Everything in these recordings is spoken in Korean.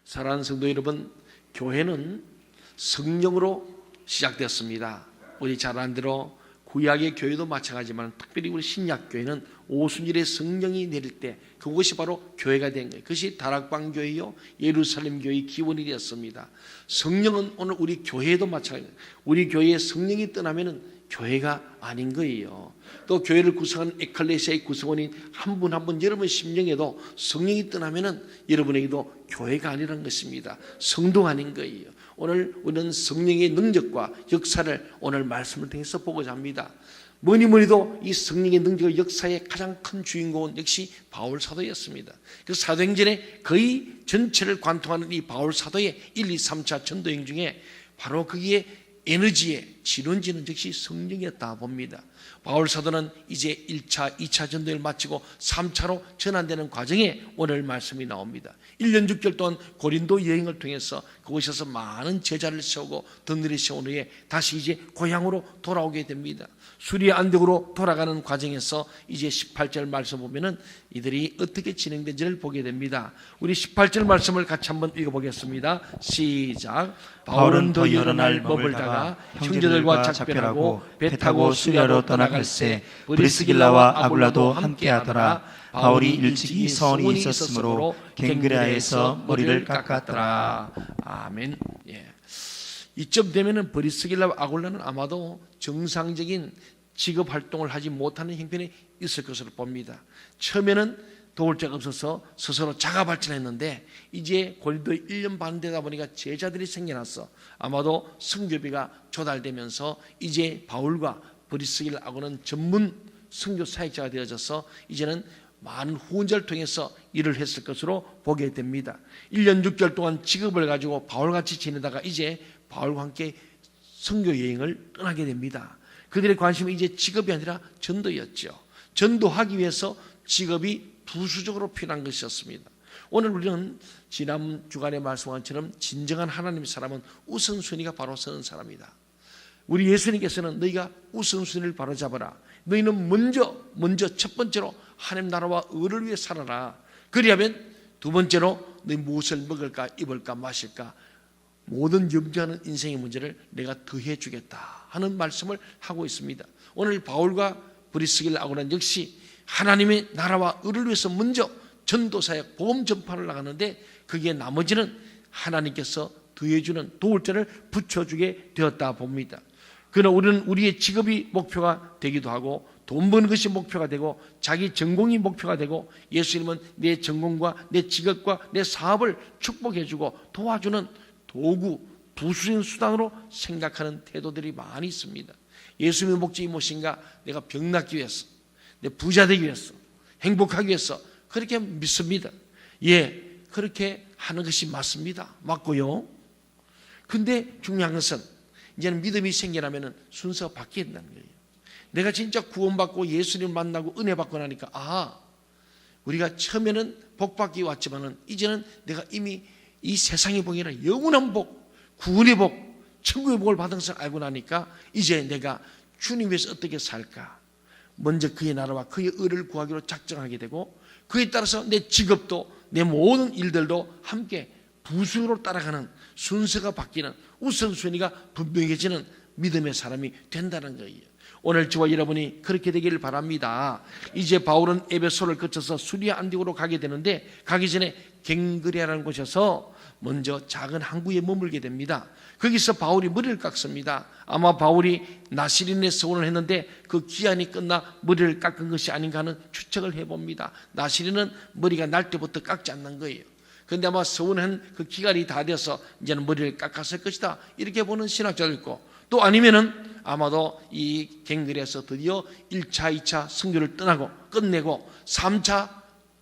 사랑하는 성도 여러분, 교회는 성령으로 시작되었습니다. 우리 잘 아는 대로 구약의 교회도 마찬가지지만 특별히 우리 신약 교회는 오순절에 성령이 내릴 때 그것이 바로 교회가 된 거예요. 그것이 다락방 교회요 예루살렘 교회의 기원이 되었습니다. 성령은 오늘 우리 교회도 마찬가지예요. 우리 교회에 성령이 떠나면은 교회가 아닌 거예요. 또 교회를 구성하는 에클레시아의 구성원인 한 분 한 분 여러분 심령에도 성령이 떠나면은 여러분에게도 교회가 아니라는 것입니다. 성도가 아닌 거예요. 오늘 우리는 성령의 능력과 역사를 오늘 말씀을 통해서 보고자 합니다. 뭐니뭐니도 이 성령의 능력과 역사의 가장 큰 주인공은 역시 바울 사도였습니다. 그 사도행전의 거의 전체를 관통하는 이 바울 사도의 1, 2, 3차 전도행 중에 바로 거기에 에너지의 진원지는 역시 성령이었다 봅니다. 바울 사도는 이제 1차, 2차 전도를 마치고 3차로 전환되는 과정에 오늘 말씀이 나옵니다. 1년 6개월 동안 고린도 여행을 통해서 그곳에서 많은 제자를 세우고 덩들이 세운 후에 다시 이제 고향으로 돌아오게 됩니다. 수리아 안디옥으로 돌아가는 과정에서 이제 18절 말씀 보면은 이들이 어떻게 진행된지를 보게 됩니다. 우리 18절 말씀을 같이 한번 읽어보겠습니다. 시작. 바울은 더 여러 날 머물다가 형제들과 작별하고 배 타고 수리아로 떠나갈새 브리스길라와 아굴라도 함께하더라. 바울이 일찍이 서원이 있었으므로 갱그레아에서 머리를 깎았더라. 아멘. 예. 이쯤 되면은 브리스길라와 아굴라는 아마도 정상적인 직업 활동을 하지 못하는 형편이 있을 것으로 봅니다. 처음에는 도울 자가 없어서 스스로 자가 발전했는데 이제 고린도에 1년 반 되다 보니까 제자들이 생겨났어. 아마도 선교비가 조달되면서 이제 바울과 브리스길라하고는 전문 선교 사역자가 되어져서 이제는 많은 후원자를 통해서 일을 했을 것으로 보게 됩니다. 1년 6개월 동안 직업을 가지고 바울같이 지내다가 이제 바울과 함께 선교 여행을 떠나게 됩니다. 그들의 관심은 이제 직업이 아니라 전도였죠. 전도하기 위해서 직업이 부수적으로 필요한 것이었습니다. 오늘 우리는 지난 주간에 말씀한 것처럼 진정한 하나님의 사람은 우선순위가 바로 서는 사람이다. 우리 예수님께서는 너희가 우선순위를 바로 잡아라. 너희는 먼저 첫 번째로 하나님 나라와 의를 위해 살아라. 그리하면 두 번째로 너희 무엇을 먹을까 입을까 마실까 모든 염려하는 인생의 문제를 내가 더해 주겠다 하는 말씀을 하고 있습니다. 오늘 바울과 브리스길라 아굴라는 역시 하나님의 나라와 의를 위해서 먼저 전도사역 복음 전파를 나가는데 거기에 나머지는 하나님께서 더해주는 도울 자를 붙여주게 되었다 봅니다. 그러나 우리는 우리의 직업이 목표가 되기도 하고 돈 버는 것이 목표가 되고 자기 전공이 목표가 되고 예수님은 내 전공과 내 직업과 내 사업을 축복해주고 도와주는 도구, 부수적인 수단으로 생각하는 태도들이 많이 있습니다. 예수님의 목적이 무엇인가? 내가 병낫기 위해서, 내 부자 되기 위해서, 행복하기 위해서 그렇게 믿습니다. 예, 그렇게 하는 것이 맞습니다. 맞고요. 근데 중요한 것은 이제는 믿음이 생겨나면 순서가 바뀌어야 된다는 거예요. 내가 진짜 구원받고 예수님을 만나고 은혜 받고 나니까 우리가 처음에는 복받기 왔지만은 이제는 내가 이미 이 세상의 복이 아니라 영원한 복, 구원의 복, 천국의 복을 받은 것을 알고 나니까 이제 내가 주님 위해서 어떻게 살까? 먼저 그의 나라와 그의 의를 구하기로 작정하게 되고 그에 따라서 내 직업도 내 모든 일들도 함께 부수로 따라가는 순서가 바뀌는 우선순위가 분명해지는 믿음의 사람이 된다는 거예요. 오늘 저와 여러분이 그렇게 되기를 바랍니다. 이제 바울은 에베소를 거쳐서 수리아 안디옥으로 가게 되는데 가기 전에 갱그레아라는 곳에서 먼저 작은 항구에 머물게 됩니다. 거기서 바울이 머리를 깎습니다. 아마 바울이 나시린에 서원을 했는데 그 기한이 끝나 머리를 깎은 것이 아닌가 하는 추측을 해봅니다. 나시린은 머리가 날 때부터 깎지 않는 거예요. 그런데 아마 서원한 그 기간이 다 돼서 이제는 머리를 깎았을 것이다 이렇게 보는 신학자도 있고 또 아니면은 아마도 이 갱그레아에서 드디어 1차, 2차 선교를 떠나고 끝내고 3차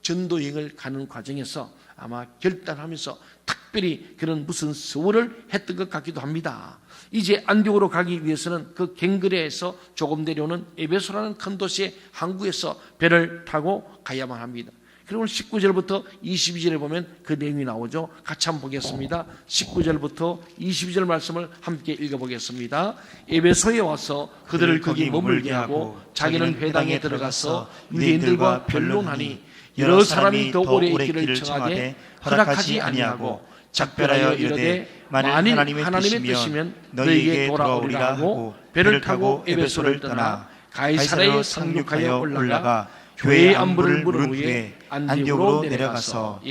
전도 여행을 가는 과정에서 아마 결단하면서 특별히 그런 무슨 서원을 했던 것 같기도 합니다. 이제 안디옥으로 가기 위해서는 그 갱그레아에서 조금 내려오는 에베소라는 큰 도시의 항구에서 배를 타고 가야만 합니다. 그리고 19절부터 22절에 보면 그 내용이 나오죠. 같이 한번 보겠습니다. 19절부터 22절 말씀을 함께 읽어보겠습니다. 에베소에 와서 그들을 거기 머물게 하고 자기는 회당에 들어가서 유대인들과 변론하니 여러 사람이 더 오래 있기를 청하되 허락하지 아니하고 작별하여 이르되 만일 하나님의 뜻이면 너희에게 돌아오리라 하고 배를 타고 에베소를 떠나 가이사랴에 상륙하여 올라가 교회의 안부를 물은 후에 안디옥으로 내려가서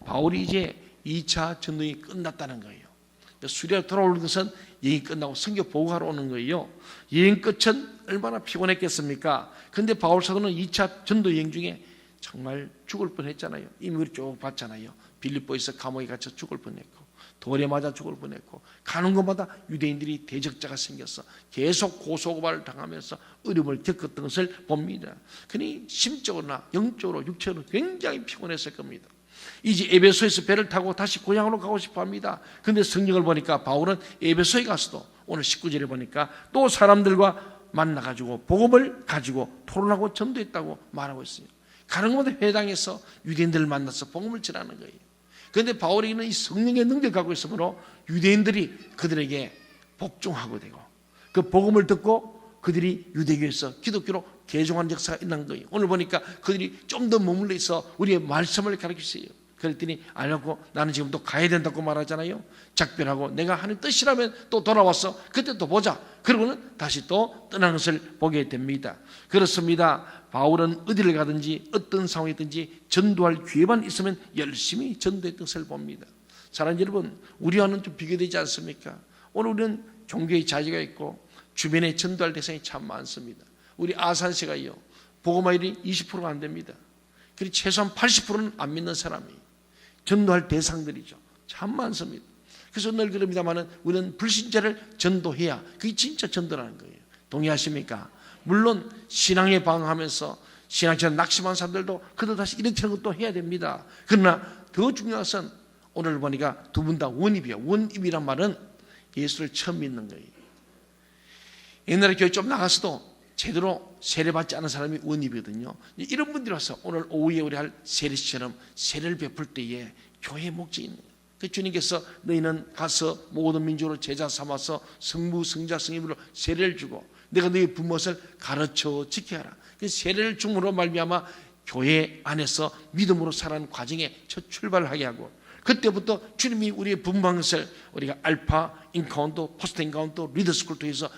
바울이 이제 2차 전도행이 끝났다는 거예요. 수리아 돌아오는 것은 여행이 끝나고 선교 보고하러 오는 거예요. 여행 끝은 얼마나 피곤했겠습니까? 그런데 바울 사도는 2차 전도 여행 중에 정말 죽을 뻔했잖아요. 이미 우리 쭉 봤잖아요. 빌립보에서 감옥에 갇혀 죽을 뻔했고, 돌에 맞아 죽을 뻔했고, 가는 곳마다 유대인들이 대적자가 생겨서 계속 고소고발을 당하면서 어려움을 겪었던 것을 봅니다. 그러니 심적으로나 영적으로 육체로 굉장히 피곤했을 겁니다. 이제 에베소에서 배를 타고 다시 고향으로 가고 싶어 합니다. 그런데 성경을 보니까 바울은 에베소에 가서도 오늘 19절에 보니까 또 사람들과 만나가지고 복음을 가지고 토론하고 전도했다고 말하고 있어요. 가는 곳마다 회당에서 유대인들을 만나서 복음을 전하는 거예요. 그런데 바울에게는 이 성령의 능력을 갖고 있으므로 유대인들이 그들에게 복종하고 되고, 그 복음을 듣고 그들이 유대교에서 기독교로 개종하는 역사가 있는 거예요. 오늘 보니까 그들이 좀 더 머물러 있어 우리의 말씀을 가르치세요. 그랬더니 아니라고 나는 지금 또 가야 된다고 말하잖아요. 작별하고 내가 하는 뜻이라면 또 돌아와서 그때 또 보자. 그러고는 다시 또 떠나는 것을 보게 됩니다. 그렇습니다. 바울은 어디를 가든지 어떤 상황이든지 전도할 기회만 있으면 열심히 전도했던 것을 봅니다. 사랑하는 여러분, 우리와는 좀 비교되지 않습니까? 오늘 우리는 종교의 자유가 있고 주변에 전도할 대상이 참 많습니다. 우리 아산시가요, 복음화율이 20%가 안 됩니다. 그리고 최소한 80%는 안 믿는 사람이 전도할 대상들이죠. 참 많습니다. 그래서 늘 그럽니다만은 우리는 불신자를 전도해야 그게 진짜 전도라는 거예요. 동의하십니까? 물론 신앙에 방황하면서 신앙처럼 낙심한 사람들도 그들 다시 일으키는 것도 해야 됩니다. 그러나 더 중요한 것은 오늘 보니까 두 분 다 원입이에요. 원입이란 말은 예수를 처음 믿는 거예요. 옛날에 교회 좀 나가서도 제대로 세례받지 않은 사람이 원입이거든요. 이런 분들이 와서 오늘 오후에 우리 할 세례식처럼 세례를 베풀 때에 교회의 목적이 있는 거예요. 그 주님께서 너희는 가서 모든 민족으로 제자 삼아서 성부, 성자, 성인으로 세례를 주고 내가 너희 부모를 가르쳐 지켜라. 그 세례를 줌으로 말미암아 교회 안에서 믿음으로 살아가는 과정에 첫 출발을 하게 하고, 그때부터 주님이 우리의 분방한 것을 우리가 알파, 인카운터, 포스트 인카운터, 리더스쿨 통해서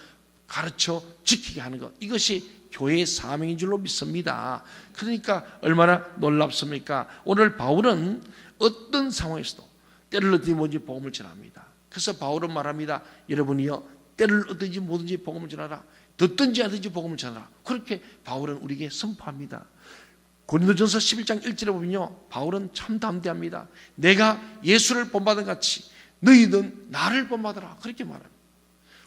가르쳐 지키게 하는 것, 이것이 교회의 사명인 줄로 믿습니다. 그러니까 얼마나 놀랍습니까? 오늘 바울은 어떤 상황에서도 때를 얻든지 뭐든지 복음을 전합니다. 그래서 바울은 말합니다. 여러분이요, 때를 얻든지 뭐든지 복음을 전하라. 듣든지 하든지 복음을 전하라. 그렇게 바울은 우리에게 선포합니다. 고린도전서 11장 1절에 보면요, 바울은 참 담대합니다. 내가 예수를 본받은 같이 너희는 나를 본받아라. 그렇게 말합니다.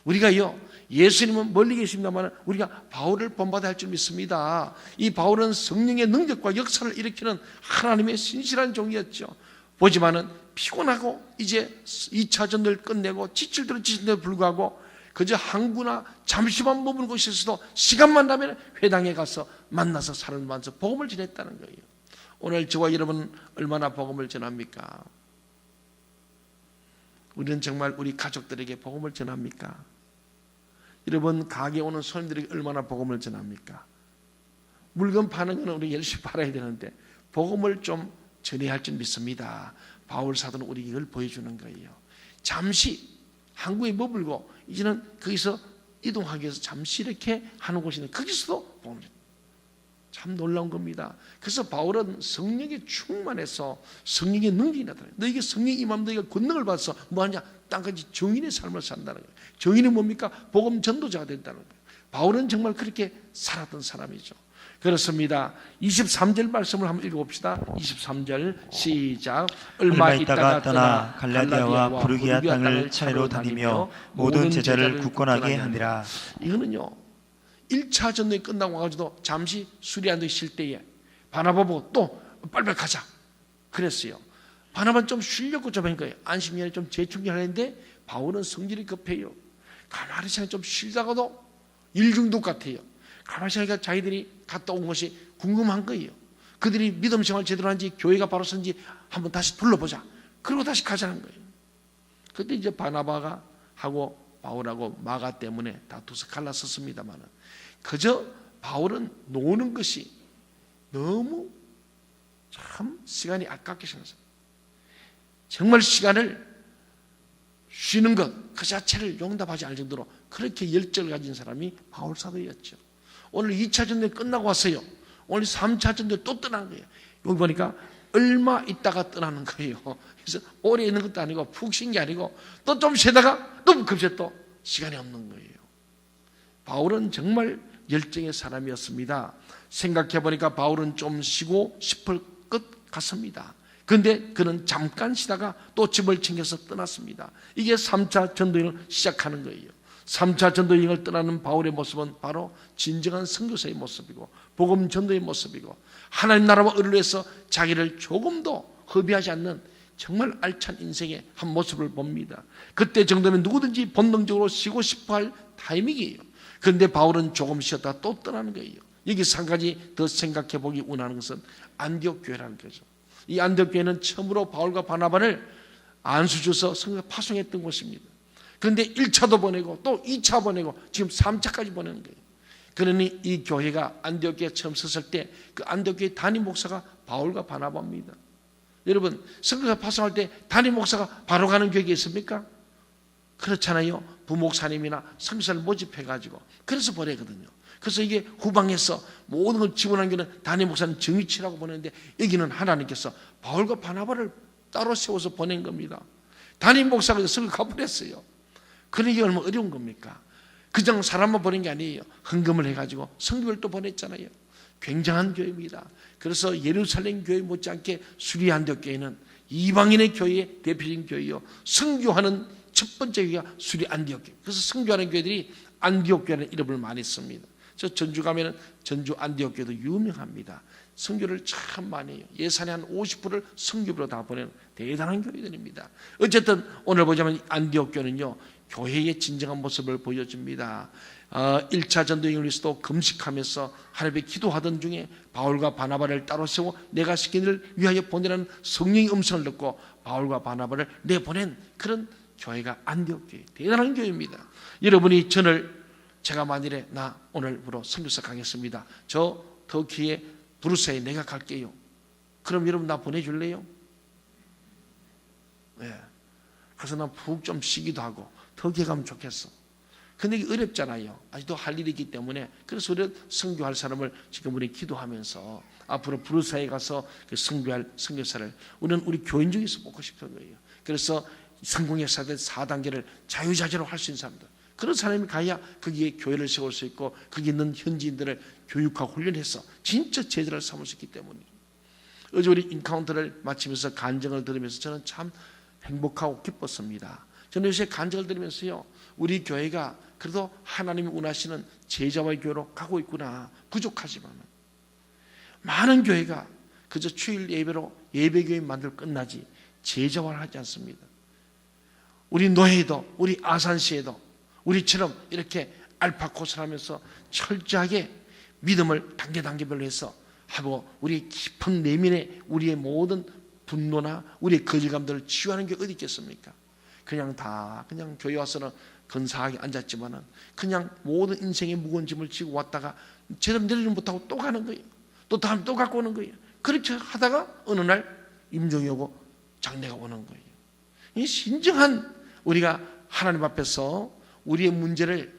우리가요, 예수님은 멀리 계십니다만 우리가 바울을 본받아야 할 줄 믿습니다. 이 바울은 성령의 능력과 역사를 일으키는 하나님의 신실한 종이었죠. 보지만은 피곤하고 이제 2차 전도를 끝내고 지칠대로 지칠대로 불구하고 그저 항구나 잠시만 머무는 곳에서도 시간만 나면 회당에 가서 만나서 사람을 만나서 복음을 전했다는 거예요. 오늘 저와 여러분은 얼마나 복음을 전합니까? 우리는 정말 우리 가족들에게 복음을 전합니까? 여러분 가게에 오는 손님들에게 얼마나 복음을 전합니까? 물건 파는 건 우리 열심히 팔아야 되는데 복음을 좀 전해야 할 줄 믿습니다. 바울 사도는 우리에게 이걸 보여주는 거예요. 잠시 항구에 머물고 이제는 거기서 이동하기 위해서 잠시 이렇게 하는 곳이 있는데 거기서도 복음을 전해요. 참 놀라운 겁니다. 그래서 바울은 성령에 충만해서 성령의 능력이 나타나요. 너에게 성령이 임하면 너희가 권능을 받아서 뭐하냐? 땅까지 정인의 삶을 산다는 거예요. 정인은 뭡니까? 복음 전도자가 된다는 거예요. 바울은 정말 그렇게 살았던 사람이죠. 그렇습니다. 23절 말씀을 한번 읽어봅시다. 23절 시작. 얼마 있다가 떠나 갈라디아와 부르기아 땅을 차례로 다니며 모든 제자를 굳건하게 하니라. 이거는요, 1차 전도에 끝나고 와가지고 잠시 수리안도에 쉴 때에 바나바 보고 또 빨리빨리 가자 그랬어요. 바나바는 좀 쉬려고 좀 한 거예요. 안식년에 좀 재충전하는데 바울은 성질이 급해요. 가만히 시간 좀 쉬다가도 일중독 같아요. 가만히 시간 자기들이 갔다 온 것이 궁금한 거예요. 그들이 믿음 생활 제대로 하는지 교회가 바로 선지 한번 다시 둘러보자. 그리고 다시 가자는 거예요. 그때 이제 바나바가 하고 바울하고 마가 때문에 다투서 갈라섰습니다만은 그저 바울은 노는 것이 너무 참 시간이 아깝게 생각했어요. 정말 시간을 쉬는 것 그 자체를 용납하지 않을 정도로 그렇게 열정을 가진 사람이 바울 사도였죠. 오늘 2차 전도에 끝나고 왔어요. 오늘 3차 전도에 또 떠난 거예요. 여기 보니까 얼마 있다가 떠나는 거예요. 그래서 오래 있는 것도 아니고 푹 쉰 게 아니고 또 좀 쉬다가 또 급세 또 시간이 없는 거예요. 바울은 정말 열정의 사람이었습니다. 생각해 보니까 바울은 좀 쉬고 싶을 것 같습니다. 그런데 그는 잠깐 쉬다가 또 집을 챙겨서 떠났습니다. 이게 3차 전도여행을 시작하는 거예요. 3차 전도여행을 떠나는 바울의 모습은 바로 진정한 선교사의 모습이고 복음 전도의 모습이고 하나님 나라와 의를 위해서 자기를 조금도 허비하지 않는 정말 알찬 인생의 한 모습을 봅니다. 그때 정도면 누구든지 본능적으로 쉬고 싶어할 타이밍이에요. 그런데 바울은 조금 쉬었다가 또 떠나는 거예요. 여기서 한 가지 더 생각해 보기 원하는 것은 안디옥 교회라는 거죠. 이 안디옥 교회는 처음으로 바울과 바나바를 안수 줘서 성경 파송했던 곳입니다. 그런데 1차도 보내고 또 2차 보내고 지금 3차까지 보내는 거예요. 그러니 이 교회가 안디옥 교회에 처음 섰을 때 그 안디옥 교회 담임 목사가 바울과 바나바입니다. 여러분 성경 파송할 때 담임 목사가 바로 가는 교회가 있습니까? 그렇잖아요. 부목사님이나 성사를 모집해가지고 그래서 보내거든요. 그래서 이게 후방에서 모든 걸 지원한 게는 담임 목사는 정의치라고 보내는데 여기는 하나님께서 바울과 바나바를 따로 세워서 보낸 겁니다. 담임 목사가 성을 갚아냈어요. 그러니 이게 얼마나 어려운 겁니까? 그냥 사람만 보낸 게 아니에요. 헌금을 해가지고 성교를 또 보냈잖아요. 굉장한 교회입니다. 그래서 예루살렘 교회 못지않게 수리 안디옥 교회는 이방인의 교회의 대표적인 교회요. 선교하는 첫 번째 교회가 수리 안디옥 교회. 그래서 선교하는 교회들이 안디옥 교회라는 이름을 많이 씁니다. 저 전주 가면은 전주 안디옥 교회도 유명합니다. 선교를 참 많이 해요. 예산의 한 50%를 선교부로 다 보내는 대단한 교회들입니다. 어쨌든 오늘 보자면 안디옥 교회는요 교회의 진정한 모습을 보여줍니다. 1차 전도여행을 위해서도 금식하면서 하나님께 기도하던 중에 바울과 바나바를 따로 세워 내가 시킨 일을 위하여 보내라는 성령의 음성을 듣고 바울과 바나바를 내보낸 그런 교회가 안디옥 교회, 대단한 교회입니다. 여러분이 제가 만일에 나 오늘부로 선교사 가겠습니다. 저 터키의 브루셀에 내가 갈게요. 그럼 여러분 나 보내줄래요? 네. 그래서 난 푹 좀 쉬기도 하고 터키에 가면 좋겠어. 근데 이게 어렵잖아요. 아직도 할 일이 있기 때문에. 그래서 우리 선교할 사람을 지금 우리 기도하면서 앞으로 브루셀에 가서 그 선교할 선교사를 우리는 우리 교인 중에서 뽑고 싶은 거예요. 그래서 성공의 4단계를 자유자재로 할 수 있는 사람들, 그런 사람이 가야 거기에 교회를 세울 수 있고 거기 있는 현지인들을 교육하고 훈련해서 진짜 제자를 삼을 수 있기 때문이에요. 어제 우리 인카운터를 마치면서 간증을 들으면서 저는 참 행복하고 기뻤습니다. 저는 요새 간증을 들으면서요, 우리 교회가 그래도 하나님이 원하시는 제자와의 교회로 가고 있구나. 부족하지만 많은 교회가 그저 주일 예배로 예배교회 만들고 끝나지 제자화를 하지 않습니다. 우리 노예도 우리 아산시에도 우리처럼 이렇게 알파코스를 하면서 철저하게 믿음을 단계별로 해서 하고 우리 깊은 내면의 우리의 모든 분노나 우리의 거절감들을 치유하는 게 어디 있겠습니까? 그냥 교회 와서는 근사하게 앉았지만은 그냥 모든 인생의 무거운 짐을 지고 왔다가 제대로 내리지 못하고 또 가는 거예요. 또 다음 또 갖고 오는 거예요. 그렇게 하다가 어느 날 임종이 오고 장례가 오는 거예요. 이 진정한 우리가 하나님 앞에서 우리의 문제를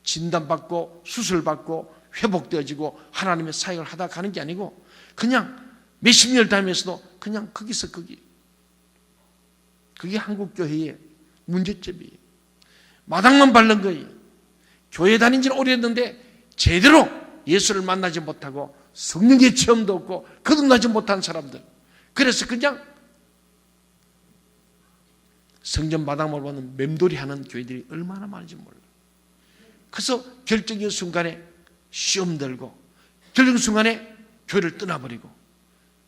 진단받고 수술받고 회복되어지고 하나님의 사역을 하다 가는 게 아니고 그냥 몇십 년을 다니면서도 그냥 거기서 거기. 그게 한국교회의 문제점이에요. 마당만 밟는 거예요. 교회 다닌 지는 오래됐는데 제대로 예수를 만나지 못하고 성령의 체험도 없고 거듭나지 못한 사람들. 그래서 그냥 성전 마당을 보는 맴돌이 하는 교회들이 얼마나 많은지 몰라요. 그래서 결정적인 순간에 시험 들고 결정적인 순간에 교회를 떠나버리고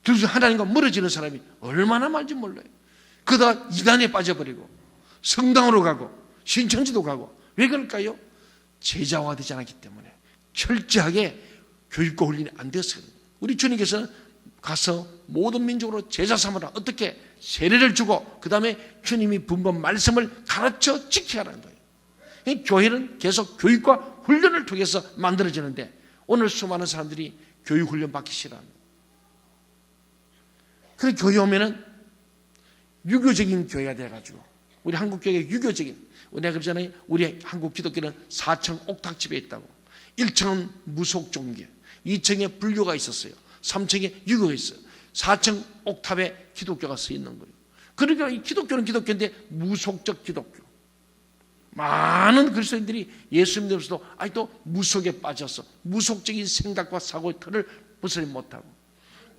그래서 하나님과 멀어지는 사람이 얼마나 많은지 몰라요. 그러다가 이단에 빠져버리고 성당으로 가고 신천지도 가고. 왜 그럴까요? 제자화되지 않았기 때문에 철저하게 교육과 훈련이 안 되었어요. 우리 주님께서는 가서 모든 민족으로 제자 삼으라. 어떻게? 세례를 주고 그 다음에 주님이 분번 말씀을 가르쳐 지켜야 하는 거예요. 이 교회는 계속 교육과 훈련을 통해서 만들어지는데 오늘 수많은 사람들이 교육 훈련 받기 싫어합니다. 그래서 교회 오면은 유교적인 교회가 돼가지고 우리 한국 교회가 유교적인, 내가 그러잖아요. 우리 한국 기독교는 4층 옥탑집에 있다고. 1층은 무속 종교, 2층에 불교가 있었어요. 3층에 유교가 있어요. 4층 옥탑에 기독교가 서 있는 거예요. 그러니까 이 기독교는 기독교인데 무속적 기독교. 많은 그리스도인들이 예수 믿으면서도 아직도 무속에 빠져서 무속적인 생각과 사고의 틀을 벗어나지 못하고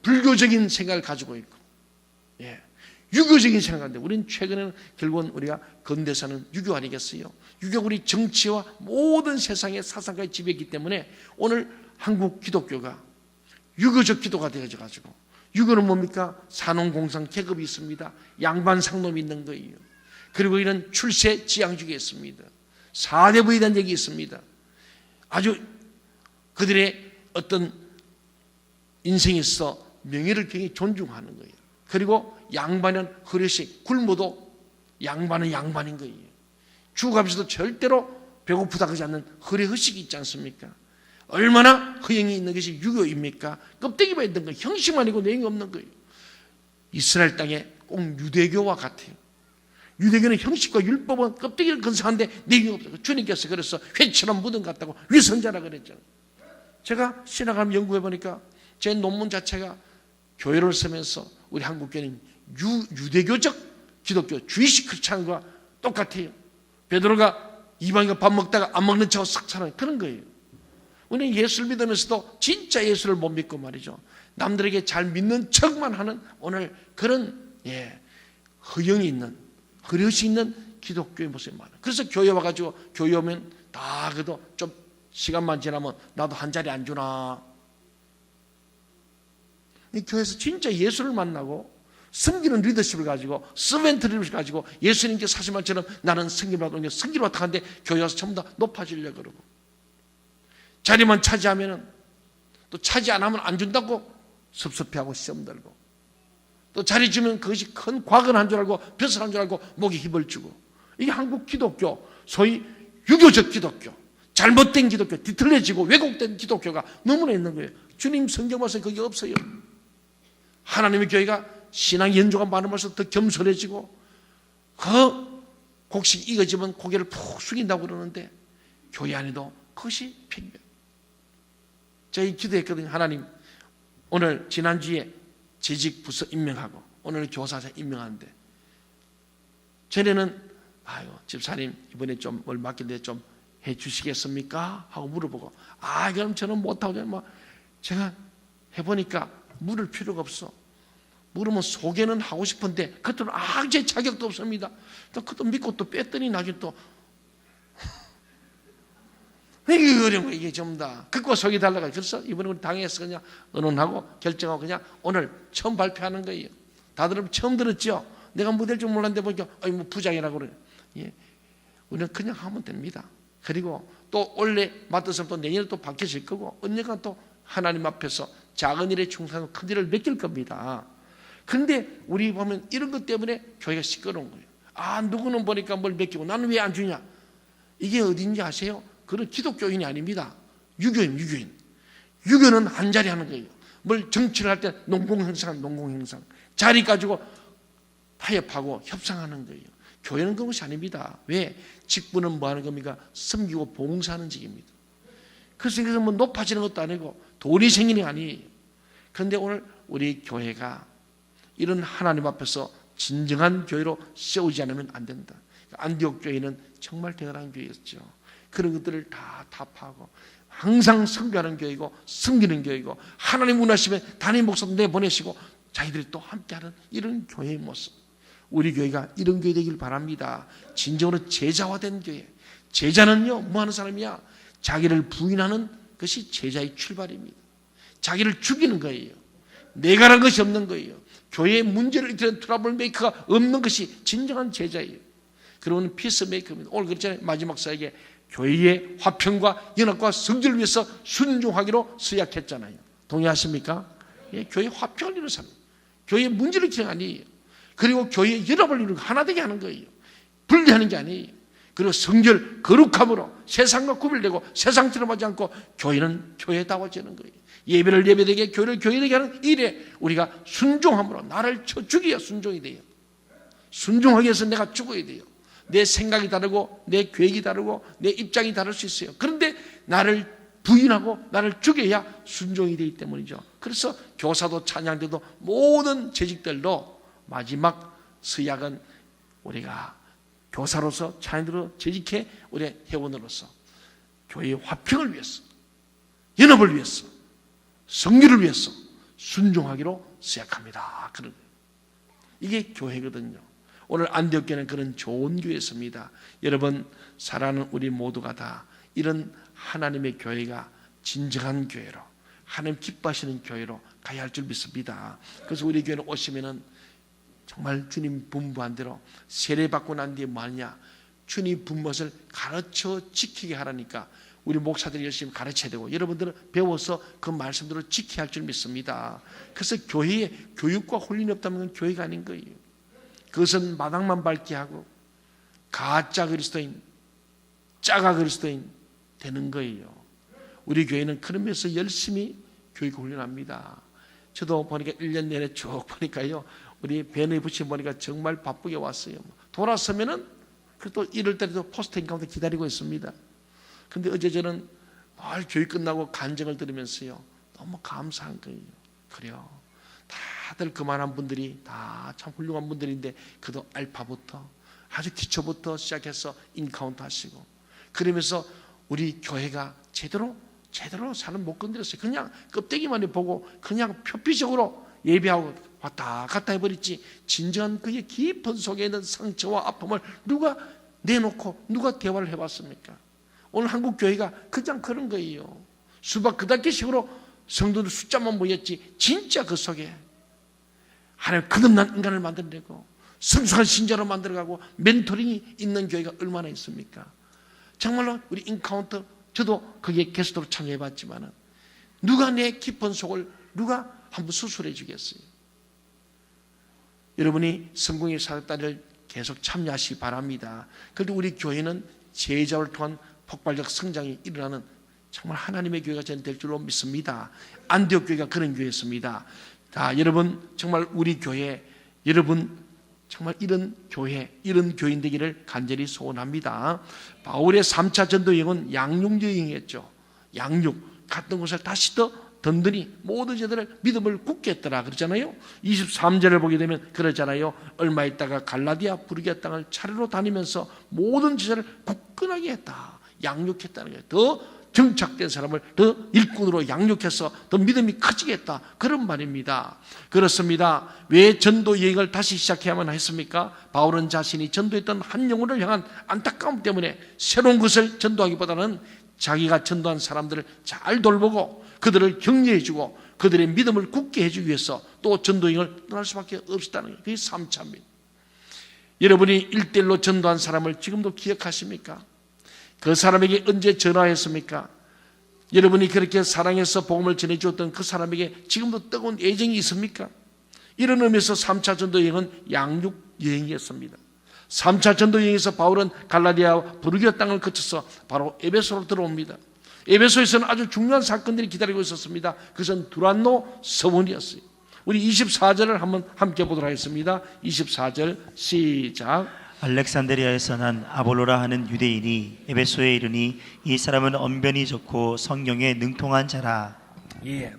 불교적인 생각을 가지고 있고, 유교적인 생각인데, 우리는 최근에는 결국은 우리가 근대사는 유교 아니겠어요? 유교가 우리 정치와 모든 세상의 사상까지 지배했기 때문에 오늘 한국 기독교가 유교적 기도가 되어져가지고, 유교는 뭡니까? 산업공상 계급이 있습니다. 양반 상놈이 있는 거예요. 그리고 이런 출세 지향주의가 있습니다. 사대부에 대한 얘기 있습니다. 아주 그들의 어떤 인생에 있어 명예를 굉장히 존중하는 거예요. 그리고 양반은 그릇이 굶어도 양반은 양반인 거예요. 죽어가면서도 절대로 배고프다 그러지 않는 허례허식이 있지 않습니까? 얼마나 허영이 있는 것이 유교입니까? 껍데기만 있는 거, 형식 아니고 내용이 없는 거예요. 이스라엘 땅에 꼭 유대교와 같아요. 유대교는 형식과 율법은 껍데기를 건성하는데 내용이 없어요. 주님께서 그래서 회처럼 묻은 것 같다고 위선자라 그랬잖아요. 제가 신학을 연구해 보니까 제 논문 자체가 교회를 쓰면서 우리 한국교회는 유대교적 기독교, 주의식 크리스찬과 똑같아요. 베드로가 이방인과 밥 먹다가 안 먹는 척하고 싹 살아요. 그런 거예요. 우리는 예수를 믿으면서도 진짜 예수를 못 믿고 말이죠. 남들에게 잘 믿는 척만 하는 오늘 그런 허영이 있는, 그릇이 있는 기독교의 모습이 많아요. 그래서 교회 와가지고 교회 오면 다 그래도 좀 시간만 지나면 나도 한 자리 안 주나. 이 교회에서 진짜 예수를 만나고 섬기는 리더십을 가지고 서벤트 리더십을 가지고 예수님께 사실 말처럼 나는 섬기러 왔다 하는데 교회 와서 전부 다 높아지려고 그러고, 자리만 차지하면은 또 차지 안 하면 안 준다고 섭섭해하고 시험 들고, 또 자리 주면 그것이 큰 과거는 한 줄 알고 벼슬 한 줄 알고 목에 힘을 주고, 이게 한국 기독교, 소위 유교적 기독교, 잘못된 기독교, 뒤틀려지고 왜곡된 기독교가 너무나 있는 거예요. 주님 성경 말씀에 그게 없어요. 하나님의 교회가 신앙 연조가 많으면서 더 겸손해지고 그 곡식 익어지면 고개를 푹 숙인다고 그러는데 교회 안에도 그것이 팽배. 저희 기도했거든요. 하나님, 오늘 지난주에 재직 부서 임명하고 오늘 교사사 임명하는데, 전에는 아유 집사님 이번에 좀 뭘 맡긴데 좀 해주시겠습니까? 하고 물어보고, 그럼 저는 못하고, 제가 해보니까 물을 필요가 없어. 물으면 소개는 하고 싶은데 그것도 제 자격도 없습니다. 또 그것도 믿고 또 뺐더니 나중에 또 이게 어려운 거, 이게 전부 다 그거 속이 달라가. 그래서 이번에 우리 당에서 그냥 의논하고 결정하고 그냥 오늘 처음 발표하는 거예요. 다들 처음 들었죠? 내가 뭐 될 줄 몰랐는데 보니까 뭐 부장이라고 그래요. 우리는 그냥 하면 됩니다. 그리고 또 원래 맡았으면 또 내년에 또 바뀌어질 거고, 언젠가 또 하나님 앞에서 작은 일에 충성하고 큰 일을 맡길 겁니다. 그런데 우리 보면 이런 것 때문에 교회가 시끄러운 거예요. 누구는 보니까 뭘 맡기고 나는 왜 안 주냐? 이게 어딘지 아세요? 그런 기독교인이 아닙니다. 유교인. 유교는 한 자리 하는 거예요. 뭘 정치를 할 때 농공행상. 자리 가지고 타협하고 협상하는 거예요. 교회는 그것이 아닙니다. 왜? 직분은 뭐 하는 겁니까? 섬기고 봉사하는 직입니다. 그래서 뭐 높아지는 것도 아니고 돈이 생기는 게 아니에요. 그런데 오늘 우리 교회가 이런 하나님 앞에서 진정한 교회로 세우지 않으면 안 된다. 안디옥 교회는 정말 대단한 교회였죠. 그런 것들을 다 타파하고 항상 선교하는 교회이고 섬기는 교회이고, 하나님 원하시면 담임 목사도 내보내시고 자기들이 또 함께하는 이런 교회의 모습. 우리 교회가 이런 교회 되길 바랍니다. 진정으로 제자화된 교회. 제자는요, 뭐 하는 사람이야? 자기를 부인하는 것이 제자의 출발입니다. 자기를 죽이는 거예요. 내가라는 것이 없는 거예요. 교회의 문제를 일으키는 트러블 메이커가 없는 것이 진정한 제자예요. 그러면 피스 메이커입니다. 오늘 그렇잖아요. 마지막 사역에 교회의 화평과 연합과 성질을 위해서 순종하기로 서약했잖아요. 동의하십니까? 교회 화평을 이루는 사람, 교회의 문제를 일으키는 게 아니에요. 그리고 교회의 연합을 이루고 하나 되게 하는 거예요. 분리하는 게 아니에요. 그리고 성결 거룩함으로 세상과 구별되고 세상처럼 하지 않고 교회는 교회다워지는 거예요. 예배를 예배되게, 교회를 교회되게 하는 일에 우리가 순종함으로 나를 쳐 주기야 순종이 돼요. 순종하기 위해서 내가 죽어야 돼요. 내 생각이 다르고 내 계획이 다르고 내 입장이 다를 수 있어요. 그런데 나를 부인하고 나를 죽여야 순종이 되기 때문이죠. 그래서 교사도 찬양대도 모든 재직들도 마지막 서약은 우리가 교사로서 찬양대로 재직해 우리 회원으로서 교회의 화평을 위해서, 연합을 위해서, 성리를 위해서 순종하기로 서약합니다. 그런 이게 교회거든요. 오늘 안디옥교회는 그런 좋은 교회였습니다. 여러분, 사랑하는 우리 모두가 다 이런 하나님의 교회가 진정한 교회로, 하나님 기뻐하시는 교회로 가야 할 줄 믿습니다. 그래서 우리 교회는 오시면은 정말 주님 분부한 대로 세례받고 난 뒤에 뭐하냐, 주님 분부를 가르쳐 지키게 하라니까 우리 목사들이 열심히 가르쳐야 되고 여러분들은 배워서 그 말씀대로 지켜야 할 줄 믿습니다. 그래서 교회에 교육과 훈련이 없다면 교회가 아닌 거예요. 그것은 마당만 밟게 하고 가짜 그리스도인, 짜가 그리스도인 되는 거예요. 우리 교회는 그러면서 열심히 교육 훈련합니다. 저도 보니까 1년 내내 쭉 보니까요, 우리 벤의 부친 보니까 정말 바쁘게 왔어요. 돌아서면은 또 이럴 때도 포스팅 가운데 기다리고 있습니다. 근데 어제 저는 늘 교육 끝나고 간증을 들으면서요, 너무 감사한 거예요. 그래요. 다들 그만한 분들이 다 참 훌륭한 분들인데 그도 알파부터 아주 기초부터 시작해서 인카운트 하시고 그러면서 우리 교회가 제대로 사람 못 건드렸어요. 그냥 껍데기만 보고 그냥 표피적으로 예배하고 왔다 갔다 해버렸지 진정한 그의 깊은 속에 있는 상처와 아픔을 누가 내놓고 누가 대화를 해봤습니까? 오늘 한국 교회가 그냥 그런 거예요. 수박 그다기식으로 성도들 숫자만 모였지 진짜 그 속에 하나님 거듭난 인간을 만들어내고 성숙한 신자로 만들어가고 멘토링이 있는 교회가 얼마나 있습니까? 정말로 우리 인카운트 저도 거기에 게스트로 참여해봤지만 누가 내 깊은 속을 누가 한번 수술해 주겠어요? 여러분이 성공의 사역단을 계속 참여하시기 바랍니다. 그런데 우리 교회는 제자를 통한 폭발적 성장이 일어나는 정말 하나님의 교회가 저는 될 줄로 믿습니다. 안디옥 교회가 그런 교회였습니다. 자, 여러분 정말 우리 교회, 여러분 정말 이런 교회, 이런 교인 되기를 간절히 소원합니다. 바울의 3차 전도 여행은 양육 여행이었죠. 양육, 갔던 곳을 다시 더 든든히 모든 제들을 믿음을 굳게 했더라 그러잖아요. 23절을 보게 되면 그러잖아요. 얼마 있다가 갈라디아 부르기아 땅을 차례로 다니면서 모든 제자를 굳건하게 했다. 양육했다는 거예요. 더 정착된 사람을 더 일꾼으로 양육해서 더 믿음이 커지게 했다. 그런 말입니다. 그렇습니다. 왜 전도 여행을 다시 시작해야만 했습니까? 바울은 자신이 전도했던 한 영혼을 향한 안타까움 때문에 새로운 것을 전도하기보다는 자기가 전도한 사람들을 잘 돌보고 그들을 격려해주고 그들의 믿음을 굳게 해주기 위해서 또 전도여행을 떠날 수밖에 없었다는 거예요. 그게 3차입니다. 여러분이 1대1로 전도한 사람을 지금도 기억하십니까? 그 사람에게 언제 전화했습니까? 여러분이 그렇게 사랑해서 복음을 전해주었던 그 사람에게 지금도 뜨거운 애정이 있습니까? 이런 의미에서 3차 전도여행은 양육 여행이었습니다. 3차 전도여행에서 바울은 갈라디아 부르기아 땅을 거쳐서 바로 에베소로 들어옵니다. 에베소에서는 아주 중요한 사건들이 기다리고 있었습니다. 그것은 두란노 서원이었어요. 우리 24절을 한번 함께 보도록 하겠습니다. 24절 시작. 알렉산드리아에서 난 아볼로라 하는 유대인이 에베소에 이르니 이 사람은 언변이 좋고 성령에 능통한 자라. 예.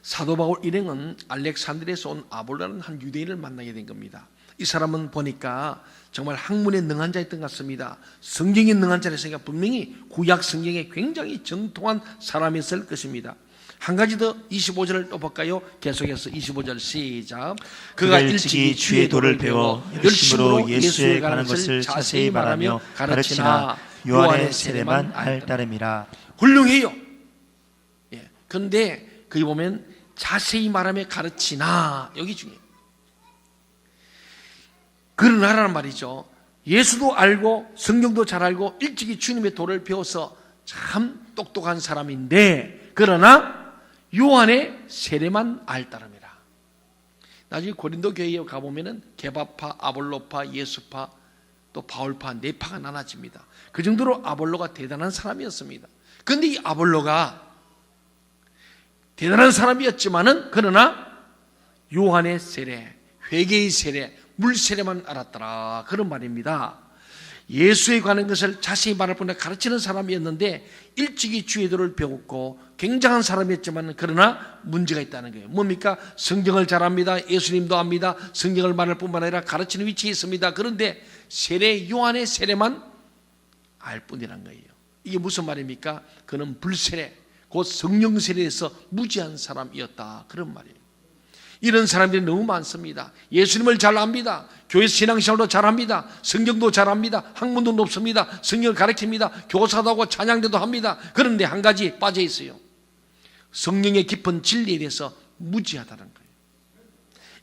사도 바울 일행은 알렉산드리아에서 온 아볼로라는 한 유대인을 만나게 된 겁니다. 이 사람은 보니까 정말 학문에 능한 자였던 것 같습니다. 성경에 능한 자였으니까 분명히 구약 성경에 굉장히 정통한 사람이었을 것입니다. 한 가지 더 25절을 또 볼까요? 계속해서 25절 시작. 그가 일찍이 주의 도를 배워 열심으로 예수에 관한 것을 자세히 말하며 가르치나 요한의 세례만 알 따름이라. 훌륭해요. 예. 그런데 거기 보면 자세히 말하며 가르치나 여기 중요해요. 그러나라는 말이죠. 예수도 알고 성경도 잘 알고 일찍이 주님의 도를 배워서 참 똑똑한 사람인데 그러나 요한의 세례만 알 따름이라. 나중에 고린도 교회에 가보면은 게바파, 아볼로파, 예수파, 또 바울파 네 파가 나눠집니다. 그 정도로 아볼로가 대단한 사람이었습니다. 그런데 이 아볼로가 대단한 사람이었지만은 그러나 요한의 세례, 회개의 세례, 물세례만 알았더라, 그런 말입니다. 예수에 관한 것을 자세히 말할 뿐만 가르치는 사람이었는데 일찍이 주의 도를 배웠고 굉장한 사람이었지만 그러나 문제가 있다는 거예요. 뭡니까? 성경을 잘 압니다. 예수님도 압니다. 성경을 말할 뿐만 아니라 가르치는 위치에 있습니다. 그런데 세례, 요한의 세례만 알 뿐이란 거예요. 이게 무슨 말입니까? 그는 불세례, 곧 성령 세례에서 무지한 사람이었다, 그런 말이에요. 이런 사람들이 너무 많습니다. 예수님을 잘 압니다. 교회 신앙생활도 잘합니다. 성경도 잘합니다. 학문도 높습니다. 성경을 가르칩니다. 교사도 하고 찬양대도 합니다. 그런데 한 가지 빠져 있어요. 성령의 깊은 진리에 대해서 무지하다는 거예요.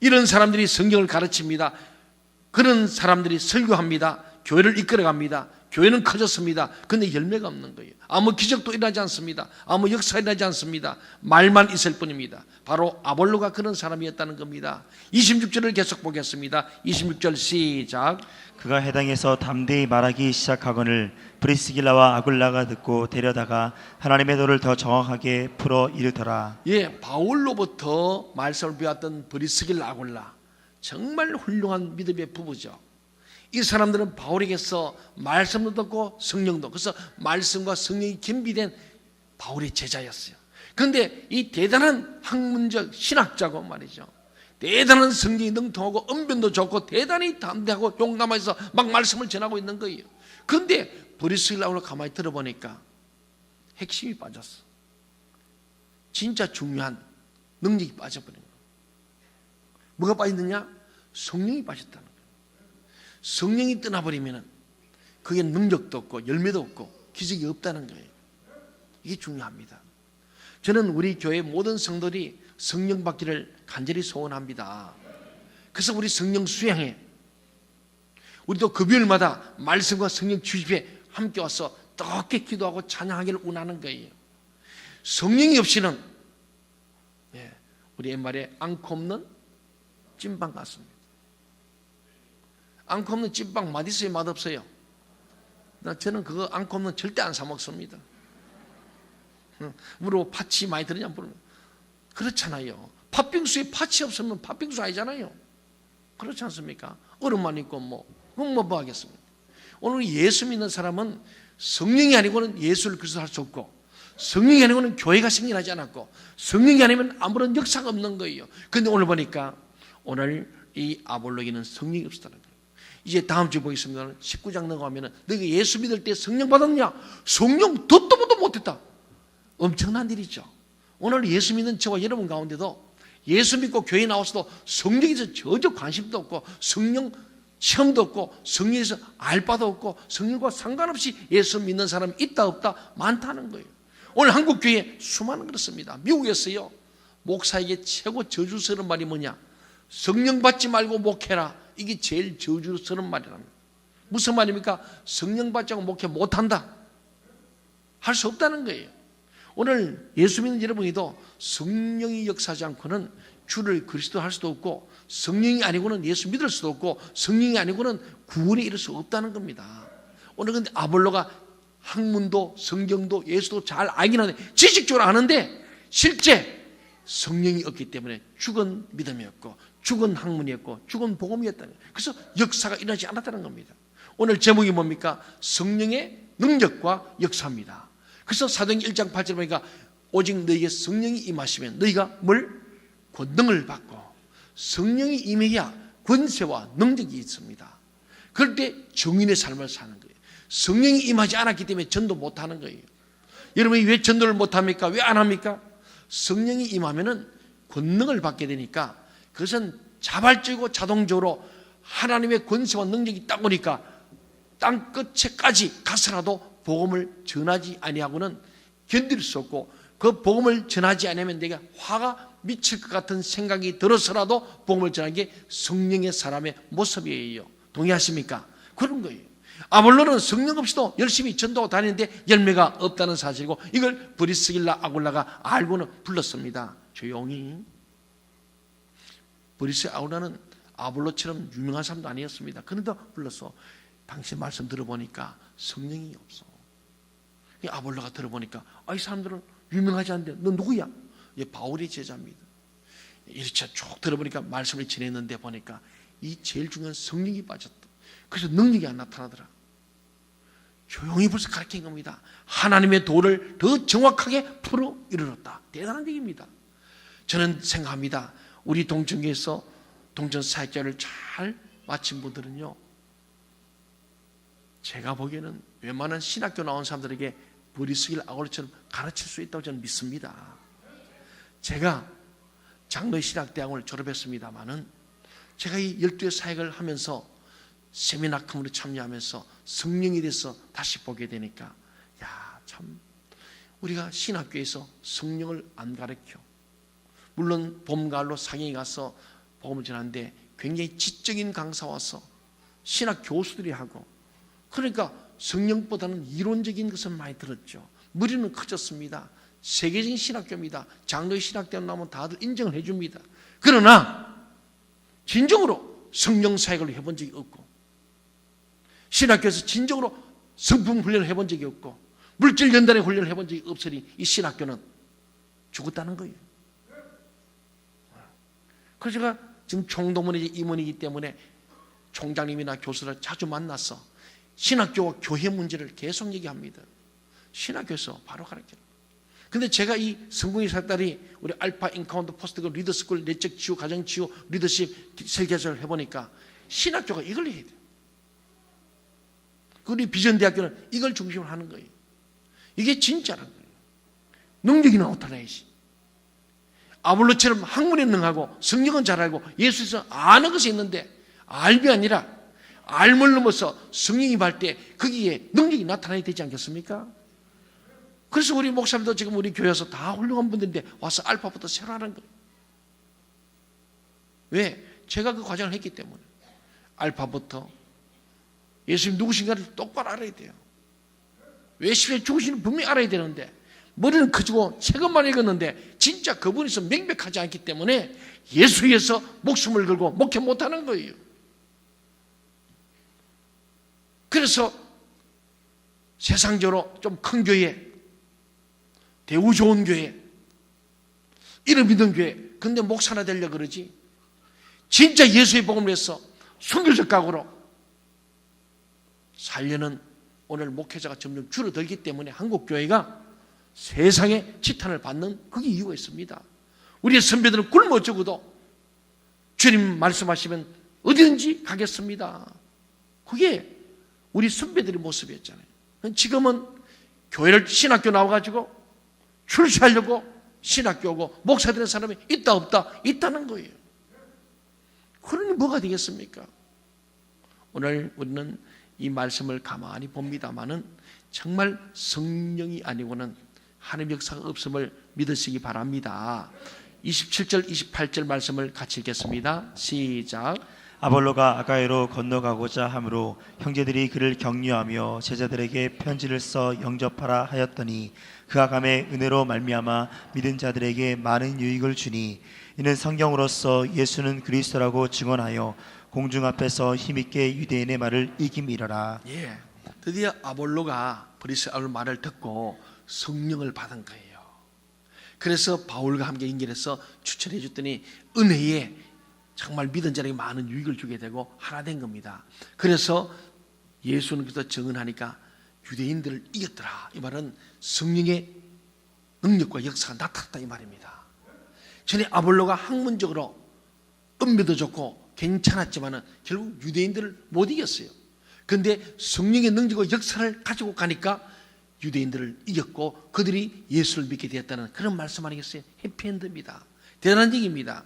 이런 사람들이 성경을 가르칩니다. 그런 사람들이 설교합니다. 교회를 이끌어갑니다. 교회는 커졌습니다. 그런데 열매가 없는 거예요. 아무 기적도 일어나지 않습니다. 아무 역사가 일어나지 않습니다. 말만 있을 뿐입니다. 바로 아볼로가 그런 사람이었다는 겁니다. 26절을 계속 보겠습니다. 26절 시작. 그가 해당에서 담대히 말하기 시작하거늘 브리스길라와 아굴라가 듣고 데려다가 하나님의 도를 더 정확하게 풀어 이르더라. 예, 바울로부터 말씀을 배웠던 브리스길라, 아굴라, 정말 훌륭한 믿음의 부부죠. 이 사람들은 바울에게서 말씀도 듣고 성령도, 그래서 말씀과 성령이 겸비된 바울의 제자였어요. 그런데 이 대단한 학문적 신학자고 말이죠, 대단한 성경이 능통하고 언변도 좋고 대단히 담대하고 용감해서 막 말씀을 전하고 있는 거예요. 그런데 브리스길라를 가만히 들어보니까 핵심이 빠졌어. 진짜 중요한 능력이 빠져버린 거예요. 뭐가 빠졌느냐? 성령이 빠졌다는 거예요. 성령이 떠나버리면 그게 능력도 없고 열매도 없고 기적이 없다는 거예요. 이게 중요합니다. 저는 우리 교회 모든 성도들이 성령 받기를 간절히 소원합니다. 그래서 우리 성령 수양회, 우리도 금요일마다 말씀과 성령 주집에 함께 와서 뜨겁게 기도하고 찬양하기를 원하는 거예요. 성령이 없이는 우리 옛말에 앙코 없는 찐빵 같습니다. 앙코 없는 찐빵 맛있어요, 맛없어요? 저는 그거 앙코 없는 절대 안 사 먹습니다. 물어 팥이 많이 들으냐 물으면 그렇잖아요. 팥빙수에 팥이 없으면 팥빙수 아니잖아요. 그렇지 않습니까? 얼음만 있고 뭐 하겠습니까? 오늘 예수 믿는 사람은 성령이 아니고는 예수를 그리스도 할 수 없고, 성령이 아니고는 교회가 생겨나지 않았고, 성령이 아니면 아무런 역사가 없는 거예요. 그런데 오늘 보니까 오늘 이 아볼로에게는 성령이 없었다는 거예요. 이제 다음 주에 보겠습니다. 19장 넘어가면 너희가 예수 믿을 때 성령 받았냐? 성령 듣도 보도 못했다. 엄청난 일이죠. 오늘 예수 믿는 저와 여러분 가운데도 예수 믿고 교회 나와서도 성령에 대해서 전혀 관심도 없고 성령 시험도 없고 성령에서 알 바도 없고 성령과 상관없이 예수 믿는 사람이 있다 없다 많다는 거예요. 오늘 한국 교회에 수많은 그렇습니다. 미국에서요, 목사에게 최고 저주스러운 말이 뭐냐? 성령 받지 말고 목회라. 이게 제일 저주스러운 말이랍니다. 무슨 말입니까? 성령 받지 않고 목회 못한다, 할 수 없다는 거예요. 오늘 예수 믿는 여러분이도 성령이 역사하지 않고는 주를 그리스도 할 수도 없고, 성령이 아니고는 예수 믿을 수도 없고, 성령이 아니고는 구원에 이를 수 없다는 겁니다. 오늘 근데 아볼로가 학문도 성경도 예수도 잘 알긴 하는데, 지식적으로 아는데 실제 성령이 없기 때문에 죽은 믿음이었고 죽은 학문이었고 죽은 복음이었다는 거예요. 그래서 역사가 일어나지 않았다는 겁니다. 오늘 제목이 뭡니까? 성령의 능력과 역사입니다. 그래서 사도행전 1장 8절에 보니까 오직 너희에게 성령이 임하시면 너희가 뭘? 권능을 받고, 성령이 임해야 권세와 능력이 있습니다. 그럴 때 정인의 삶을 사는 거예요. 성령이 임하지 않았기 때문에 전도 못하는 거예요. 여러분이 왜 전도를 못합니까? 왜 안 합니까? 성령이 임하면은 권능을 받게 되니까 그것은 자발적이고 자동적으로 하나님의 권세와 능력이 있다 보니까 땅 끝에까지 가서라도 복음을 전하지 아니하고는 견딜 수 없고, 그 복음을 전하지 않으면 내가 화가 미칠 것 같은 생각이 들어서라도 복음을 전하는 게 성령의 사람의 모습이에요. 동의하십니까? 그런 거예요. 아볼로는 성령 없이도 열심히 전도하고 다니는데 열매가 없다는 사실이고, 이걸 브리스길라 아굴라가 알고는 불렀습니다. 조용히. 브리스길라 아굴라는 아볼로처럼 유명한 사람도 아니었습니다. 그런데 불렀어. 당신 말씀 들어보니까 성령이 없어. 아볼로가 들어보니까 이 사람들은 유명하지 않은데 너 누구야? 바울의 제자입니다. 이렇게 쭉 들어보니까 말씀을 지냈는데 보니까 이 제일 중요한 성령이 빠졌다. 그래서 능력이 안 나타나더라. 조용히 벌써 가르친 겁니다. 하나님의 도를 더 정확하게 풀어 이르렀다. 대단한 얘기입니다. 저는 생각합니다. 우리 동천교에서 동천 사역자를 잘 마친 분들은요, 제가 보기에는 웬만한 신학교 나온 사람들에게 브리스길 아울처럼 가르칠 수 있다고 저는 믿습니다. 제가 장로의 신학대학을 졸업했습니다마는 제가 이 12회 사역을 하면서 세미나 컨으로 참여하면서 성령에 대해서 다시 보게 되니까, 야, 참 우리가 신학교에서 성령을 안 가르쳐. 물론 봄, 가을로 상영에 가서 복음을 전하는데 굉장히 지적인 강사 와서 신학 교수들이 하고, 그러니까 성령보다는 이론적인 것을 많이 들었죠. 무리는 커졌습니다. 세계적인 신학교입니다. 장로의 신학대학 나오면 다들 인정을 해줍니다. 그러나 진정으로 성령 사역을 해본 적이 없고, 신학교에서 진정으로 성품 훈련을 해본 적이 없고, 물질 연단의 훈련을 해본 적이 없으니 이 신학교는 죽었다는 거예요. 그래서 제가 지금 총동문회 임원이기 때문에 총장님이나 교수를 자주 만나서 신학교와 교회 문제를 계속 얘기합니다. 신학교에서 바로 가르쳐요. 근데 제가 이 성공의 살달이 우리 알파 인카운트 포스트 리더스쿨 내적 치유 가정 치유 리더십 설계를 해보니까 신학교가 이걸 해야 돼요. 우리 비전대학교는 이걸 중심으로 하는 거예요. 이게 진짜라는 거예요. 능력이 나타나야지. 아볼로처럼 학문에 능하고 성령은 잘 알고 예수에서 아는 것이 있는데, 알이 아니라 알물 넘어서 성령이 발 때 거기에 능력이 나타나야 되지 않겠습니까? 그래서 우리 목사님도 지금 우리 교회에서 다 훌륭한 분들인데 와서 알파부터 새로 하는 거예요. 왜? 제가 그 과정을 했기 때문에. 알파부터 예수님 누구신가를 똑바로 알아야 돼요. 왜 십자가에 죽으시는 분명히 알아야 되는데, 머리는 커지고 책은만 읽었는데 진짜 그분에서 명백하지 않기 때문에 예수 위해서 목숨을 걸고 목회 못하는 거예요. 그래서 세상적으로 좀 큰 교회, 대우 좋은 교회, 이름 있는 교회, 근데 목사나 되려고 그러지, 진짜 예수의 복음을 위해서 선교적 각오로 살려는 오늘 목회자가 점점 줄어들기 때문에 한국 교회가 세상에 지탄을 받는 그게 이유가 있습니다. 우리의 선배들은 굶어 죽어도 주님 말씀하시면 어디든지 가겠습니다. 그게 우리 선배들의 모습이었잖아요. 지금은 교회를 신학교 나와가지고 출세하려고 신학교 오고 목사 되는 사람이 있다 없다? 있다는 거예요. 그러니 뭐가 되겠습니까? 오늘 우리는 이 말씀을 가만히 봅니다마는 정말 성령이 아니고는 하나님의 역사가 없음을 믿으시기 바랍니다. 27절 28절 말씀을 같이 읽겠습니다. 시작. 아볼로가 아가야로 건너가고자 하므로 형제들이 그를 격려하며 제자들에게 편지를 써 영접하라 하였더니 그 아감의 은혜로 말미암아 믿은 자들에게 많은 유익을 주니 이는 성경으로서 예수는 그리스도라고 증언하여 공중 앞에서 힘있게 유대인의 말을 이김이러라. 예, 드디어 아볼로가 브리스아울 말을 듣고 성령을 받은 거예요. 그래서 바울과 함께 연결해서 추천해 줬더니 은혜에 정말 믿은 자에게 많은 유익을 주게 되고 하나 된 겁니다. 그래서 예수는 그래서 증언하니까 유대인들을 이겼더라. 이 말은 성령의 능력과 역사가 나타났다 이 말입니다. 전에 아볼로가 학문적으로 은비도 좋고 괜찮았지만은 결국 유대인들을 못 이겼어요. 그런데 성령의 능력과 역사를 가지고 가니까 유대인들을 이겼고 그들이 예수를 믿게 되었다는 그런 말씀 아니겠어요? 해피엔드입니다. 대단한 얘기입니다.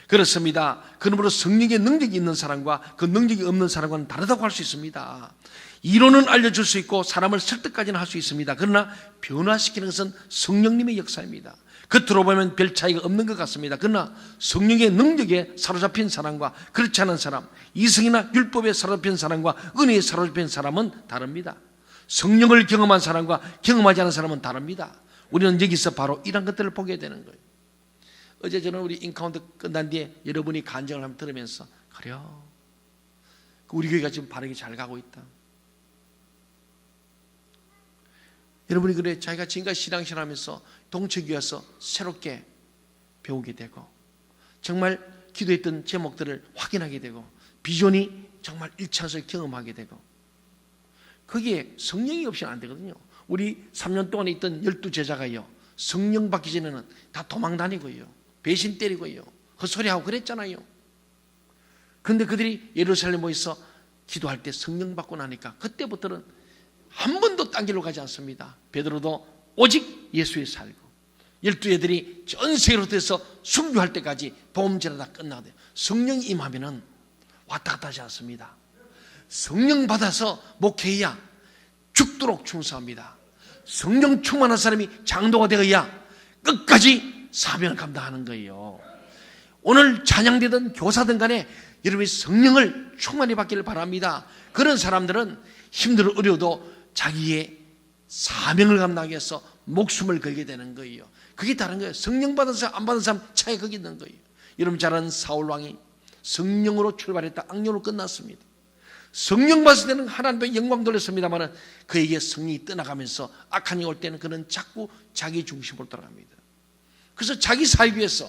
그렇습니다. 그러므로 성령의 능력이 있는 사람과 그 능력이 없는 사람과는 다르다고 할 수 있습니다. 이론은 알려줄 수 있고 사람을 설득까지는 할 수 있습니다. 그러나 변화시키는 것은 성령님의 역사입니다. 겉으로 보면 별 차이가 없는 것 같습니다. 그러나 성령의 능력에 사로잡힌 사람과 그렇지 않은 사람, 이성이나 율법에 사로잡힌 사람과 은혜에 사로잡힌 사람은 다릅니다. 성령을 경험한 사람과 경험하지 않은 사람은 다릅니다. 우리는 여기서 바로 이런 것들을 보게 되는 거예요. 어제 저는 우리 인카운트 끝난 뒤에 여러분이 간증을 한번 들으면서 그래요, 우리 교회가 지금 바르게 잘 가고 있다. 여러분이 그래 자기가 지금까지 신앙생활하면서 동체교회 와서 새롭게 배우게 되고 정말 기도했던 제목들을 확인하게 되고 비전이 정말 일차원을 경험하게 되고, 거기에 성령이 없이는 안 되거든요. 우리 3년 동안 있던 12제자가요, 성령 받기 전에는 다 도망 다니고요, 배신 때리고요, 헛소리하고 그랬잖아요. 그런데 그들이 예루살렘에 모여서 기도할 때 성령 받고 나니까 그때부터는 한 번도 딴 길로 가지 않습니다. 베드로도 오직 예수에 살고, 12애들이 전 세계로 돼서 순교할 때까지 복음전에 다 끝나거든요. 성령이 임하면은 왔다 갔다 하지 않습니다. 성령 받아서 목회해야 죽도록 충성합니다. 성령 충만한 사람이 장도가 되어야 끝까지 사명을 감당하는 거예요. 오늘 찬양되던 교사든 간에 여러분이 성령을 충만히 받기를 바랍니다. 그런 사람들은 힘들어 어려워도 자기의 사명을 감당하기 위해서 목숨을 걸게 되는 거예요. 그게 다른 거예요. 성령 받은 사람 안 받은 사람 차이 거기 있는 거예요. 여러분 잘 아는 사울왕이 성령으로 출발했다 악령으로 끝났습니다. 성령 받을 때는 하나님의 영광 돌렸습니다만 그에게 성령이 떠나가면서 악한 영이 올 때는 그는 자꾸 자기 중심으로 돌아갑니다. 그래서 자기 살기 위해서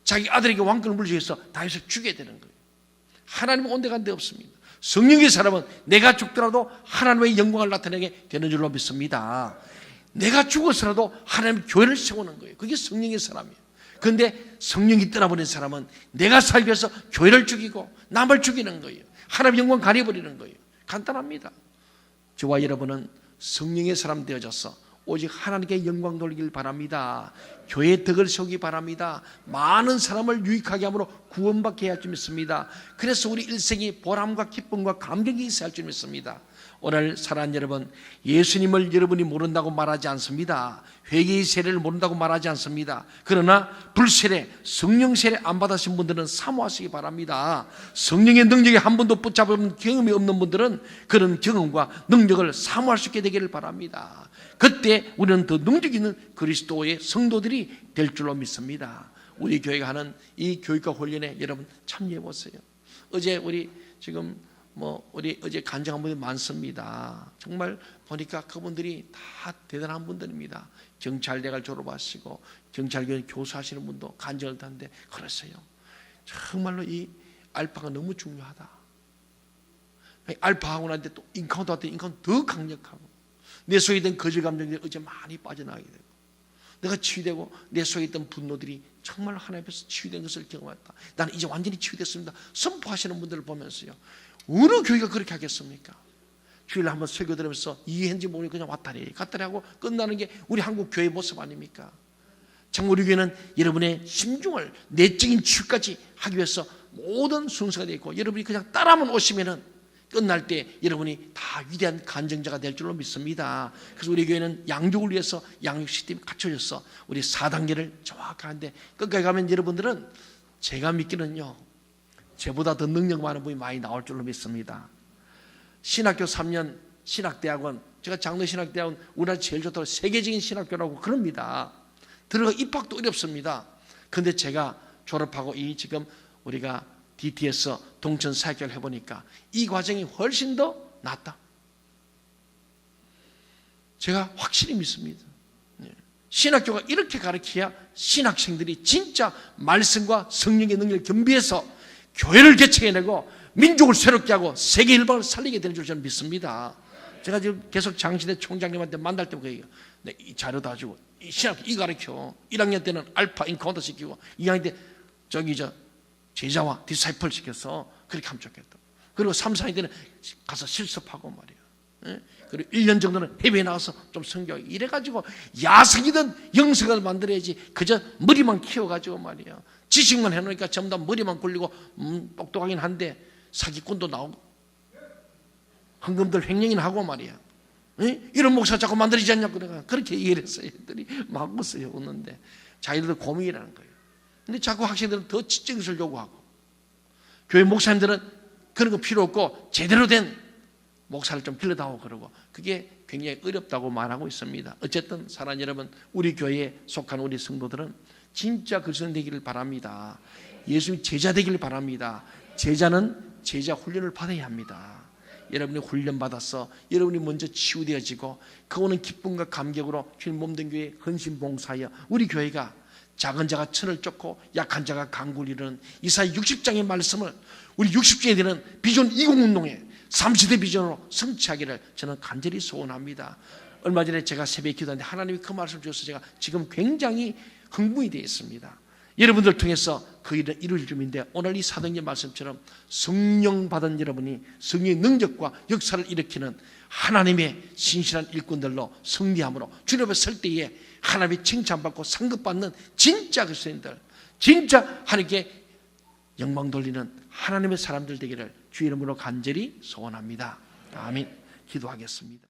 자기 아들에게 왕권을 물리기 위해서 다윗을 죽게 되는 거예요. 하나님은 온데간데 없습니다. 성령의 사람은 내가 죽더라도 하나님의 영광을 나타내게 되는 줄로 믿습니다. 내가 죽어서라도 하나님의 교회를 세우는 거예요. 그게 성령의 사람이에요. 그런데 성령이 떠나버린 사람은 내가 살기 위해서 교회를 죽이고 남을 죽이는 거예요. 하나님의 영광 가려버리는 거예요. 간단합니다. 저와 여러분은 성령의 사람 되어져서 오직 하나님께 영광 돌리길 바랍니다. 교회의 덕을 세우기 바랍니다. 많은 사람을 유익하게 함으로 구원받게 할 줄 믿습니다. 그래서 우리 일생이 보람과 기쁨과 감격이 있어야 할 줄 믿습니다. 오늘 사랑하는 여러분, 예수님을 여러분이 모른다고 말하지 않습니다. 회개의 세례를 모른다고 말하지 않습니다. 그러나 불세례, 성령 세례 안 받으신 분들은 사모하시기 바랍니다. 성령의 능력에 한 번도 붙잡은 경험이 없는 분들은 그런 경험과 능력을 사모할 수 있게 되기를 바랍니다. 그때 우리는 더 능력 있는 그리스도의 성도들이 될 줄로 믿습니다. 우리 교회가 하는 이 교육과 훈련에 여러분 참여해 보세요. 어제 우리 지금 우리 어제 간증한 분이 많습니다. 정말 보니까 그분들이 다 대단한 분들입니다. 경찰대학을 졸업하시고 경찰교원 교수하시는 분도 간증을 하는데 그랬어요. 정말로 이 알파가 너무 중요하다. 알파하고 난 뒤에 또 인카운트 할 때 인카운트 더 강력하고 내 속에 있던 거짓 감정들이 어제 많이 빠져나가게 되고 내가 치유되고 내 속에 있던 분노들이 정말 하나님 앞에서 치유된 것을 경험했다. 나는 이제 완전히 치유됐습니다. 선포하시는 분들을 보면서요. 어느 교회가 그렇게 하겠습니까? 주일날 한번 설교 들으면서 이해했는지 모르고 그냥 왔다리 갔다리 하고 끝나는 게 우리 한국 교회 모습 아닙니까? 정말 우리 교회는 여러분의 심중을 내적인 치유까지 하기 위해서 모든 순서가 되어 있고 여러분이 그냥 따라만 오시면은 끝날 때 여러분이 다 위대한 간증자가 될 줄로 믿습니다. 그래서 우리 교회는 양육을 위해서 양육 시스템이 갖춰져서 우리 4단계를 정확하게 하는데 끝까지 가면 여러분들은 제가 믿기는요 저보다 더 능력 많은 분이 많이 나올 줄로 믿습니다. 신학교 3년 신학대학원, 제가 장로신학대학원 우리나라 제일 좋다고 세계적인 신학교라고 그럽니다. 들어가 입학도 어렵습니다. 그런데 제가 졸업하고 이 지금 우리가 DTS 동천 사역을 해보니까 이 과정이 훨씬 더 낫다. 제가 확실히 믿습니다. 신학교가 이렇게 가르쳐야 신학생들이 진짜 말씀과 성령의 능력을 겸비해서 교회를 개척해내고 민족을 새롭게 하고 세계 일방을 살리게 되는 줄 저는 믿습니다. 제가 지금 계속 장시대 총장님한테 만날 때 그래요. 네, 이 자료 다 주고 이 신학교 이 가르쳐 1학년 때는 알파 인카운터 시키고 2학년 때 제자와 디사이플 시켜서 그렇게 하면 좋겠다. 그리고 3, 4학년 때는 가서 실습하고 말이에요. 그리고 1년 정도는 해외에 나가서 좀 성교하고 이래가지고 야성이든 영성을 만들어야지 그저 머리만 키워가지고 말이에요. 지식만 해놓으니까 전부 다 머리만 굴리고 똑똑하긴 한데 사기꾼도 나오고 황금들 횡령이나 하고 말이야. 이런 목사 자꾸 만들어지지 않냐고 내가 그렇게 얘기를 했어요. 애들이 막 웃어요. 웃는데 자기들도 고민이라는 거예요. 근데 자꾸 학생들은 더 지적인 것을 요구하고 교회 목사님들은 그런 거 필요 없고 제대로 된 목사를 좀 길러다오 그러고 그게 굉장히 어렵다고 말하고 있습니다. 어쨌든 사랑하는 여러분, 우리 교회에 속한 우리 성도들은 진짜 그리스도인 되기를 바랍니다. 예수님 제자 되기를 바랍니다. 제자는 제자 훈련을 받아야 합니다. 여러분이 훈련받아서 여러분이 먼저 치유되어지고 그거는 기쁨과 감격으로 주님 몸된 교회에 헌신 봉사하여 우리 교회가 작은 자가 천을 쫓고 약한 자가 강구를 이루는 이사야 60장의 말씀을 우리 60주에 되는 비전 20운동에 3세대 비전으로 성취하기를 저는 간절히 소원합니다. 얼마 전에 제가 새벽에 기도하는데 하나님이 그 말씀을 주셔서 제가 지금 굉장히 흥분이 되어 있습니다. 여러분들 통해서 그 일을 이룰 중인데 오늘 이 사도행전 말씀처럼 성령 받은 여러분이 성령의 능력과 역사를 일으키는 하나님의 신실한 일꾼들로 승리함으로 주님 앞에 설 때에 하나님의 칭찬받고 상급받는 진짜 그리스도인들, 진짜 하나님께 영광 돌리는 하나님의 사람들 되기를 주의 이름으로 간절히 소원합니다. 아멘. 기도하겠습니다.